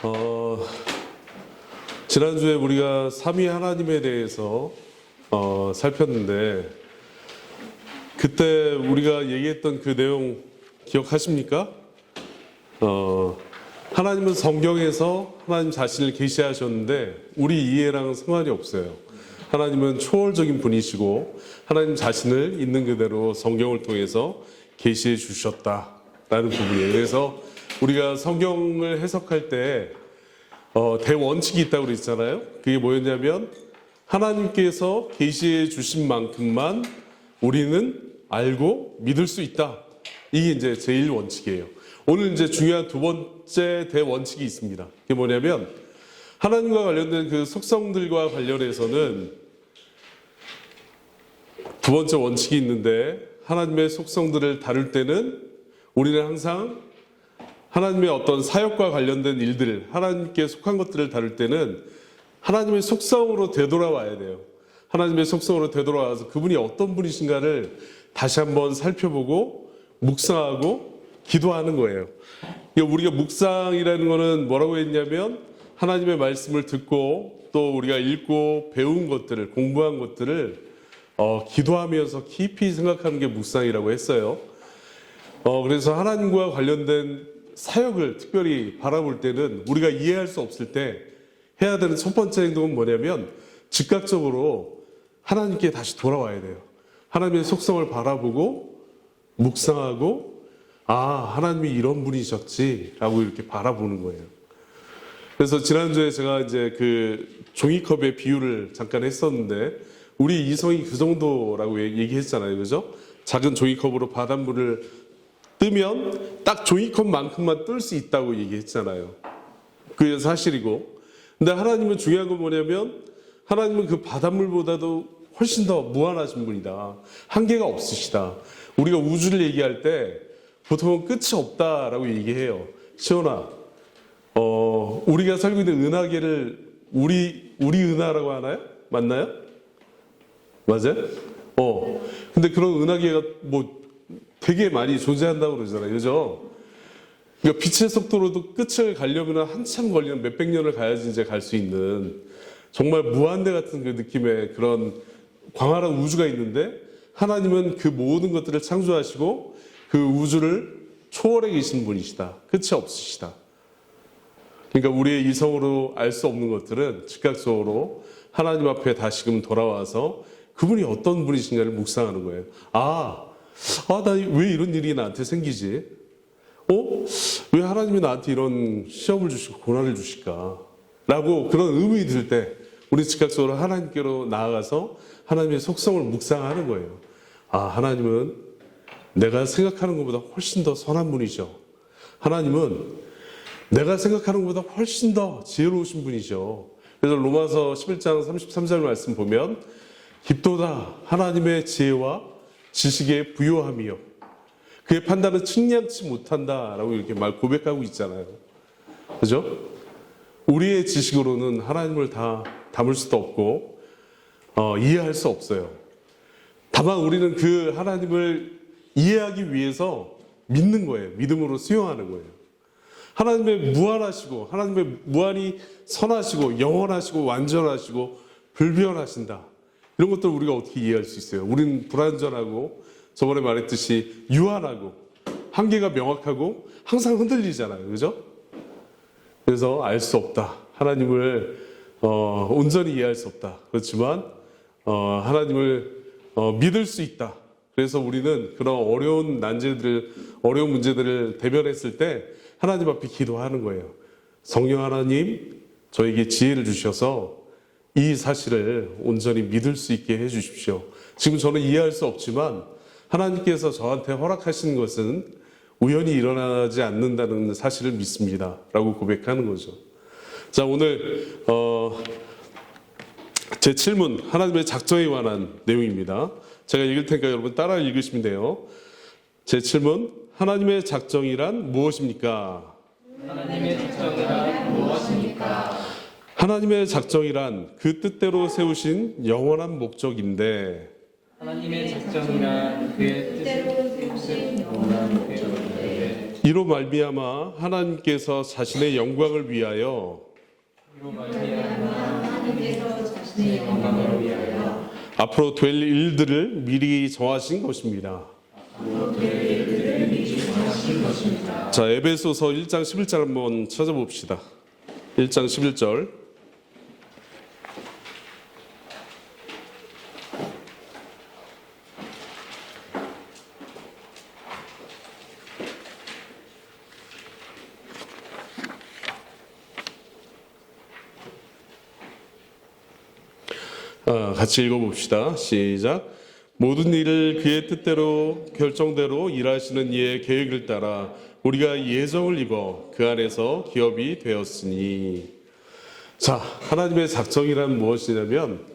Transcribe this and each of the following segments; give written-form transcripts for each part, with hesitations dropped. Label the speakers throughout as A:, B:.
A: 어, 지난주에 우리가 삼위 하나님에 대해서 살폈는데 그때 우리가 얘기했던 그 내용 기억하십니까? 하나님은 성경에서 하나님 자신을 계시하셨는데 우리 이해랑 상관이 없어요. 하나님은 초월적인 분이시고 하나님 자신을 있는 그대로 성경을 통해서 계시해 주셨다라는 부분이에요. 그래서 우리가 성경을 해석할 때 대원칙이 있다고 그랬잖아요. 그게 뭐였냐면 하나님께서 계시해 주신 만큼만 우리는 알고 믿을 수 있다. 이게 이제 제일 원칙이에요. 오늘 이제 중요한 두 번째 대원칙이 있습니다. 그게 뭐냐면 하나님과 관련된 그 속성들과 관련해서는 두 번째 원칙이 있는데 하나님의 속성들을 다룰 때는 우리는 항상 하나님의 어떤 사역과 관련된 일들, 하나님께 속한 것들을 다룰 때는 하나님의 속성으로 되돌아와야 돼요. 하나님의 속성으로 되돌아와서 그분이 어떤 분이신가를 다시 한번 살펴보고 묵상하고 기도하는 거예요. 우리가 묵상이라는 거는 뭐라고 했냐면 하나님의 말씀을 듣고 또 우리가 읽고 배운 것들을, 공부한 것들을 기도하면서 깊이 생각하는 게 묵상이라고 했어요. 그래서 하나님과 관련된 사역을 특별히 바라볼 때는 우리가 이해할 수 없을 때 해야 되는 첫 번째 행동은 뭐냐면 즉각적으로 하나님께 다시 돌아와야 돼요. 하나님의 속성을 바라보고 묵상하고 하나님이 이런 분이셨지라고 이렇게 바라보는 거예요. 그래서 지난주에 제가 이제 그 종이컵의 비유를 잠깐 했었는데 우리 이성이 그 정도라고 얘기했잖아요. 그죠? 작은 종이컵으로 바닷물을 뜨면 딱 종이컵만큼만 뜰 수 있다고 얘기했잖아요. 그게 사실이고. 근데 하나님은 중요한 건 뭐냐면 하나님은 그 바닷물보다도 훨씬 더 무한하신 분이다. 한계가 없으시다. 우리가 우주를 얘기할 때 보통은 끝이 없다라고 얘기해요. 시온아, 우리가 살고 있는 은하계를 우리 은하라고 하나요? 맞나요? 맞아요? 근데 그런 은하계가 뭐 되게 많이 존재한다고 그러잖아요. 그죠? 그러니까 빛의 속도로도 끝을 가려면 한참 걸리는 몇백 년을 가야지 이제 갈 수 있는 정말 무한대 같은 그 느낌의 그런 광활한 우주가 있는데 하나님은 그 모든 것들을 창조하시고 그 우주를 초월해 계신 분이시다. 끝이 없으시다. 그러니까 우리의 이성으로 알 수 없는 것들은 즉각적으로 하나님 앞에 다시금 돌아와서 그분이 어떤 분이신가를 묵상하는 거예요. 나 왜 이런 일이 나한테 생기지? 왜 하나님이 나한테 이런 시험을 주시고 고난을 주실까? 라고 그런 의문이 들 때 우리 즉각적으로 하나님께로 나아가서 하나님의 속성을 묵상하는 거예요. 하나님은 내가 생각하는 것보다 훨씬 더 선한 분이죠. 하나님은 내가 생각하는 것보다 훨씬 더 지혜로우신 분이죠. 그래서 로마서 11장 33절 말씀 보면 깊도다 하나님의 지혜와 지식의 부요함이요 그의 판단은 측량치 못한다라고 이렇게 고백하고 있잖아요. 그죠? 우리의 지식으로는 하나님을 다 담을 수도 없고 이해할 수 없어요. 다만 우리는 그 하나님을 이해하기 위해서 믿는 거예요. 믿음으로 수용하는 거예요. 하나님의 무한하시고 하나님의 무한히 선하시고 영원하시고 완전하시고 불변하신다. 이런 것들을 우리가 어떻게 이해할 수 있어요? 우리는 불완전하고 저번에 말했듯이 유한하고 한계가 명확하고 항상 흔들리잖아요. 그죠? 그래서 알 수 없다. 하나님을 온전히 이해할 수 없다. 그렇지만 하나님을 믿을 수 있다. 그래서 우리는 그런 어려운 문제들을 대면했을 때 하나님 앞에 기도하는 거예요. 성령 하나님, 저에게 지혜를 주셔서 이 사실을 온전히 믿을 수 있게 해주십시오. 지금 저는 이해할 수 없지만 하나님께서 저한테 허락하신 것은 우연히 일어나지 않는다는 사실을 믿습니다. 라고 고백하는 거죠. 자, 오늘 제 7문 하나님의 작정에 관한 내용입니다. 제가 읽을 테니까 여러분 따라 읽으시면 돼요. 제 7문 하나님의 작정이란 무엇입니까?
B: 하나님의 작정이란 무엇입니까?
A: 하나님의 작정이란 그 뜻대로 세우신 영원한 목적인데
B: 하나님의 작정이란 그의 뜻을 원하는 되었는데
A: 이로 말미암아 하나님께서 자신의 영광을 위하여
B: 이로 말미암아 하나님께서 자신의 영광을 위하여
A: 앞으로 될 일들을 미리 정하신 것입니다. 자, 에베소서 1장 11절 한번 찾아봅시다. 1장 11절. 같이 읽어봅시다. 시작. 모든 일을 그의 뜻대로 결정대로 일하시는 이의 계획을 따라 우리가 예정을 입어 그 안에서 기업이 되었으니. 자, 하나님의 작정이란 무엇이냐면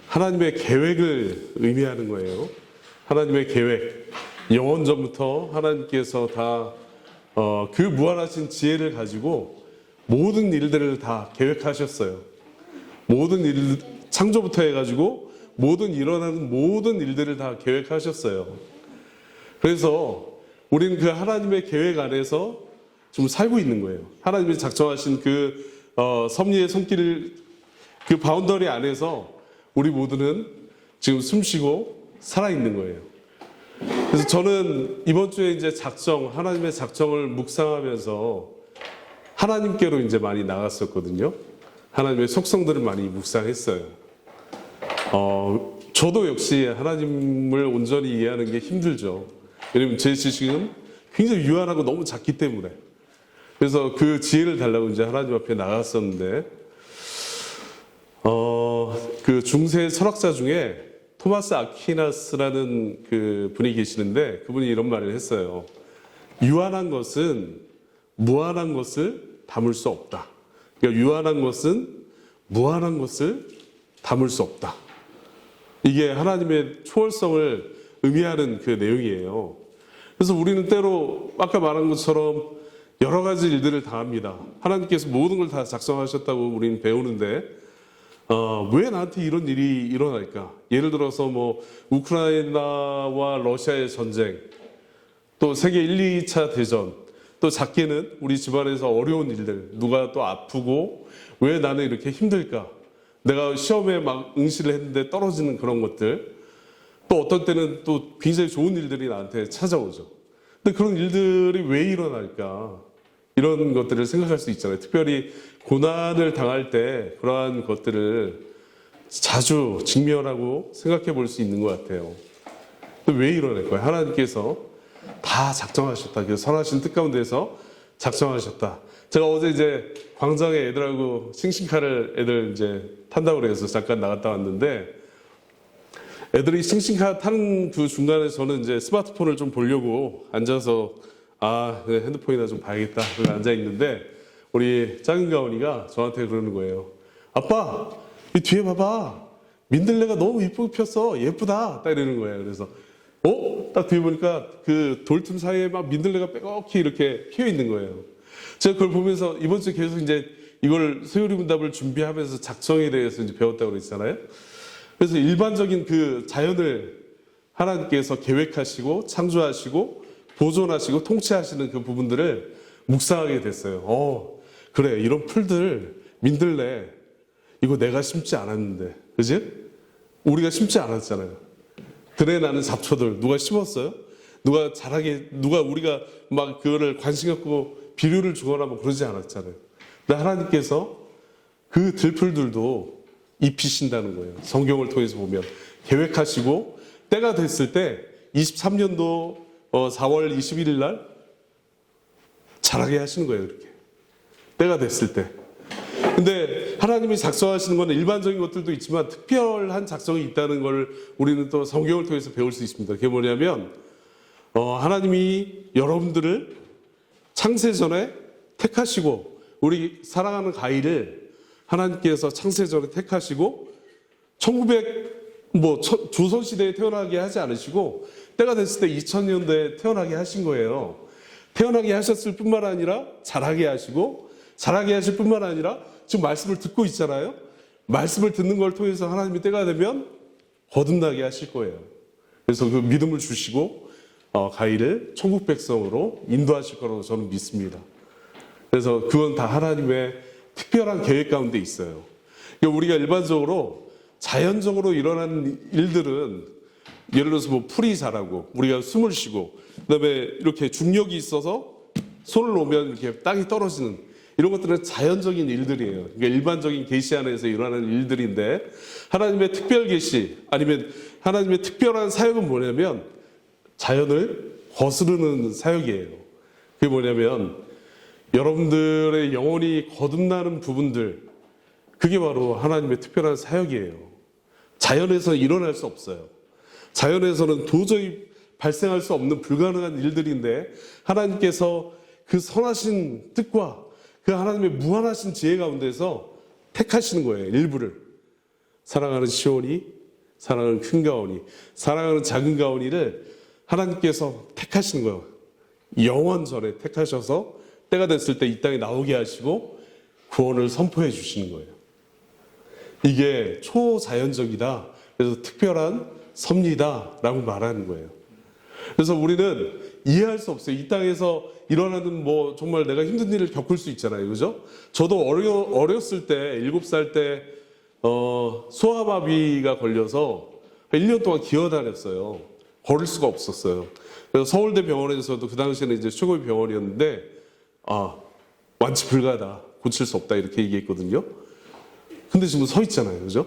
A: 하나님의 계획을 의미하는 거예요. 하나님의 계획. 영원 전부터 하나님께서 다 그 무한하신 지혜를 가지고 모든 일들을 다 계획하셨어요. 모든 일, 창조부터 해가지고 모든 일어나는 모든 일들을 다 계획하셨어요. 그래서 우리는 그 하나님의 계획 안에서 지금 살고 있는 거예요. 하나님이 작정하신 그 섭리의 손길을 그 바운더리 안에서 우리 모두는 지금 숨쉬고 살아있는 거예요. 그래서 저는 이번 주에 이제 하나님의 작정을 묵상하면서 하나님께로 이제 많이 나갔었거든요. 하나님의 속성들을 많이 묵상했어요. 저도 역시 하나님을 온전히 이해하는 게 힘들죠. 왜냐면 제 지식은 굉장히 유한하고 너무 작기 때문에. 그래서 그 지혜를 달라고 이제 하나님 앞에 나갔었는데, 그 중세 철학자 중에 토마스 아퀴나스라는 그 분이 계시는데 그분이 이런 말을 했어요. 유한한 것은 무한한 것을 담을 수 없다. 그러니까 유한한 것은 무한한 것을 담을 수 없다. 이게 하나님의 초월성을 의미하는 그 내용이에요. 그래서 우리는 때로 아까 말한 것처럼 여러 가지 일들을 다 합니다. 하나님께서 모든 걸 다 작성하셨다고 우리는 배우는데 왜 나한테 이런 일이 일어날까? 예를 들어서 뭐 우크라이나와 러시아의 전쟁, 또 세계 1, 2차 대전, 또 작게는 우리 집안에서 어려운 일들, 누가 또 아프고 왜 나는 이렇게 힘들까? 내가 시험에 막 응시를 했는데 떨어지는 그런 것들, 또 어떤 때는 또 굉장히 좋은 일들이 나한테 찾아오죠. 근데 그런 일들이 왜 일어날까? 이런 것들을 생각할 수 있잖아요. 특별히 고난을 당할 때 그러한 것들을 자주 직면하고 생각해 볼 수 있는 것 같아요. 왜 이러는 거예요? 하나님께서 다 작정하셨다. 그 선하신 뜻 가운데서 작정하셨다. 제가 어제 이제 광장에 애들하고 싱싱카를 애들 이제 탄다고 그래서 잠깐 나갔다 왔는데, 애들이 싱싱카 타는 그 중간에 저는 이제 스마트폰을 좀 보려고 앉아서 핸드폰이나 좀 봐야겠다. 그래서 앉아 있는데 우리 작은 가온이가 저한테 그러는 거예요. 아빠, 이 뒤에 봐봐. 민들레가 너무 이쁘게 폈어. 예쁘다. 딱 이러는 거예요. 그래서 딱 뒤에 보니까 그 돌틈 사이에 막 민들레가 빼곡히 이렇게 피어 있는 거예요. 제가 그걸 보면서 이번 주에 계속 이제 이걸 소요리 문답을 준비하면서 작정에 대해서 이제 배웠다고 그랬잖아요. 그래서 일반적인 그 자연을 하나님께서 계획하시고 창조하시고 보존하시고 통치하시는 그 부분들을 묵상하게 됐어요. 그래, 이런 풀들, 민들레, 이거 내가 심지 않았는데, 그지? 우리가 심지 않았잖아요. 들에 나는 잡초들 누가 심었어요? 누가 우리가 막 그거를 관심 갖고 비료를 주거나 뭐 그러지 않았잖아요. 근데 하나님께서 그 들풀들도 입히신다는 거예요. 성경을 통해서 보면 계획하시고 때가 됐을 때 23년도 4월 21일 날 자라게 하시는 거예요. 그렇게 때가 됐을 때. 근데 하나님이 작성하시는 거는 일반적인 것들도 있지만 특별한 작성이 있다는 걸 우리는 또 성경을 통해서 배울 수 있습니다. 그게 뭐냐면 하나님이 여러분들을 창세전에 택하시고, 우리 사랑하는 가인을 하나님께서 창세전에 택하시고 조선시대에 태어나게 하지 않으시고 때가 됐을 때 2000년대에 태어나게 하신 거예요. 태어나게 하셨을 뿐만 아니라 자라게 하시고, 자라게 하실 뿐만 아니라 지금 말씀을 듣고 있잖아요. 말씀을 듣는 걸 통해서 하나님이 때가 되면 거듭나게 하실 거예요. 그래서 그 믿음을 주시고 가이를 천국 백성으로 인도하실 거라고 저는 믿습니다. 그래서 그건 다 하나님의 특별한 계획 가운데 있어요. 그러니까 우리가 일반적으로 자연적으로 일어나는 일들은 예를 들어서 뭐 풀이 자라고 우리가 숨을 쉬고 그다음에 이렇게 중력이 있어서 손을 놓으면 이렇게 땅이 떨어지는 이런 것들은 자연적인 일들이에요. 그러니까 일반적인 계시 안에서 일어나는 일들인데 하나님의 특별 계시 아니면 하나님의 특별한 사역은 뭐냐면 자연을 거스르는 사역이에요. 그게 뭐냐면 여러분들의 영혼이 거듭나는 부분들 그게 바로 하나님의 특별한 사역이에요. 자연에서 일어날 수 없어요. 자연에서는 도저히 발생할 수 없는 불가능한 일들인데 하나님께서 그 선하신 뜻과 그 하나님의 무한하신 지혜 가운데서 택하시는 거예요. 일부를. 사랑하는 시온이, 사랑하는 큰 가온이, 사랑하는 작은 가온이를 하나님께서 택하시는 거예요. 영원 전에 택하셔서 때가 됐을 때 이 땅에 나오게 하시고 구원을 선포해 주시는 거예요. 이게 초자연적이다. 그래서 특별한 섭리다라고 말하는 거예요. 그래서 우리는 이해할 수 없어요. 이 땅에서 일어나는 뭐 정말 내가 힘든 일을 겪을 수 있잖아요. 그죠? 저도 어렸을 때 7살 때 소아마비가 걸려서 1년 동안 기어다녔어요. 걸을 수가 없었어요. 그래서 서울대 병원에서도 그 당시에는 이제 최고의 병원이었는데 완치 불가하다. 고칠 수 없다. 이렇게 얘기했거든요. 근데 지금 서 있잖아요. 그죠?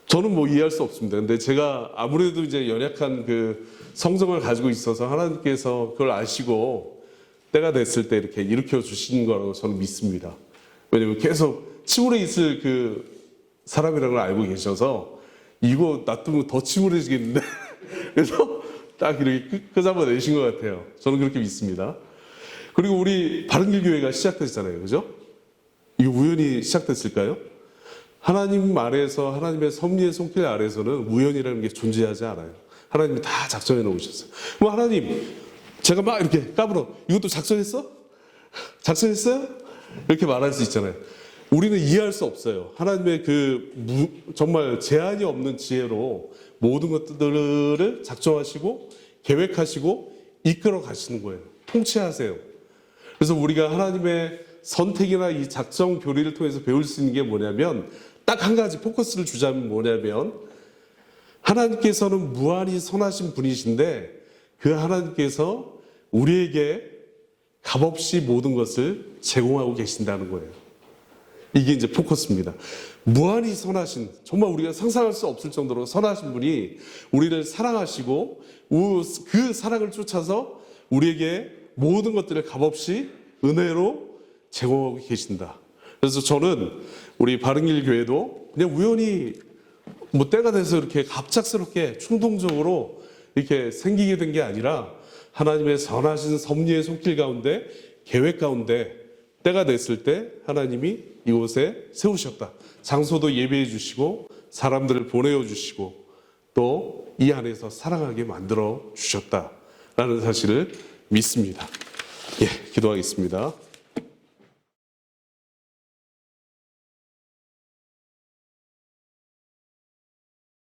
A: 저는 뭐 이해할 수 없습니다. 근데 제가 아무래도 이제 연약한 그 성정을 가지고 있어서 하나님께서 그걸 아시고 때가 됐을 때 이렇게 일으켜 주신 거라고 저는 믿습니다. 왜냐면 계속 침울해 있을 그 사람이라는 걸 알고 계셔서 이거 놔두면 더 침울해지겠는데 그래서 딱 이렇게 끄잡아내신 것 같아요. 저는 그렇게 믿습니다. 그리고 우리 바른길교회가 시작됐잖아요. 그죠? 이거 우연히 시작됐을까요? 하나님 아래에서 하나님의 섭리의 손길 아래에서는 우연이라는 게 존재하지 않아요. 하나님이 다 작정해 놓으셨어요. 뭐 하나님 제가 막 이렇게 까불어 이것도 작정했어? 작정했어요? 이렇게 말할 수 있잖아요. 우리는 이해할 수 없어요. 하나님의 정말 제한이 없는 지혜로 모든 것들을 작정하시고 계획하시고 이끌어 가시는 거예요. 통치하세요. 그래서 우리가 하나님의 선택이나 이 작정 교리를 통해서 배울 수 있는 게 뭐냐면 딱 한 가지 포커스를 주자면 뭐냐면 하나님께서는 무한히 선하신 분이신데 그 하나님께서 우리에게 값없이 모든 것을 제공하고 계신다는 거예요. 이게 이제 포커스입니다. 무한히 선하신, 정말 우리가 상상할 수 없을 정도로 선하신 분이 우리를 사랑하시고 그 사랑을 쫓아서 우리에게 모든 것들을 값없이 은혜로 제공하고 계신다. 그래서 저는 우리 바른길 교회도 그냥 우연히 뭐 때가 돼서 이렇게 갑작스럽게 충동적으로 이렇게 생기게 된 게 아니라 하나님의 선하신 섭리의 손길 가운데 계획 가운데 때가 됐을 때 하나님이 이곳에 세우셨다. 장소도 예배해 주시고 사람들을 보내어 주시고 또 이 안에서 사랑하게 만들어 주셨다라는 사실을 믿습니다. 예, 기도하겠습니다.